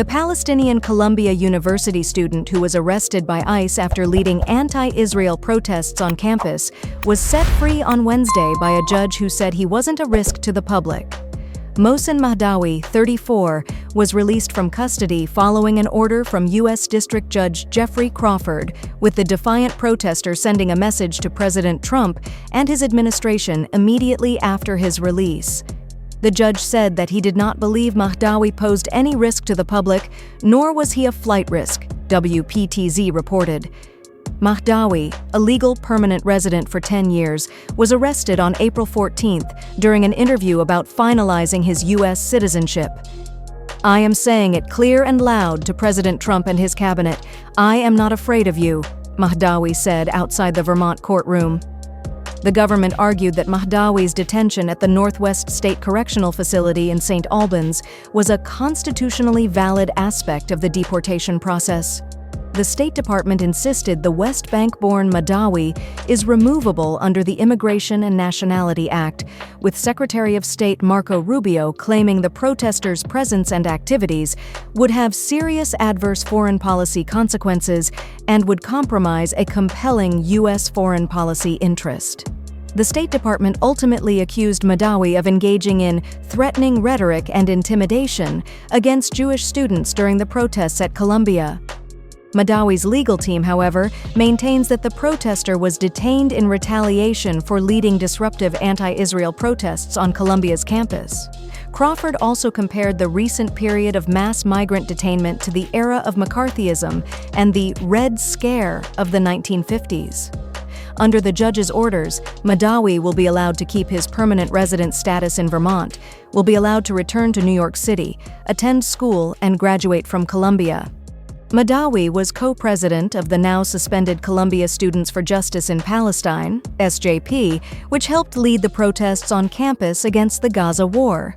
The Palestinian Columbia University student who was arrested by ICE after leading anti-Israel protests on campus was set free on Wednesday by a judge who said he wasn't a risk to the public. Mohsen Mahdawi, 34, was released from custody following an order from U.S. District Judge Geoffrey Crawford, with the defiant protester sending a message to President Trump and his administration immediately after his release. The judge said that he did not believe Mahdawi posed any risk to the public, nor was he a flight risk, WPTZ reported. Mahdawi, a legal permanent resident for 10 years, was arrested on April 14th during an interview about finalizing his U.S. citizenship. "I am saying it clear and loud to President Trump and his cabinet. I am not afraid of you," Mahdawi said outside the Vermont courtroom. The government argued that Mahdawi's detention at the Northwest State Correctional Facility in St. Albans was a constitutionally valid aspect of the deportation process. The State Department insisted the West Bank-born Mahdawi is removable under the Immigration and Nationality Act, with Secretary of State Marco Rubio claiming the protesters' presence and activities would have serious adverse foreign policy consequences and would compromise a compelling U.S. foreign policy interest. The State Department ultimately accused Mahdawi of engaging in threatening rhetoric and intimidation against Jewish students during the protests at Columbia. Mahdawi's legal team, however, maintains that the protester was detained in retaliation for leading disruptive anti-Israel protests on Columbia's campus. Crawford also compared the recent period of mass migrant detainment to the era of McCarthyism and the Red Scare of the 1950s. Under the judge's orders, Mahdawi will be allowed to keep his permanent resident status in Vermont, will be allowed to return to New York City, attend school, and graduate from Columbia. Mahdawi was co-president of the now-suspended Columbia Students for Justice in Palestine, SJP, which helped lead the protests on campus against the Gaza war.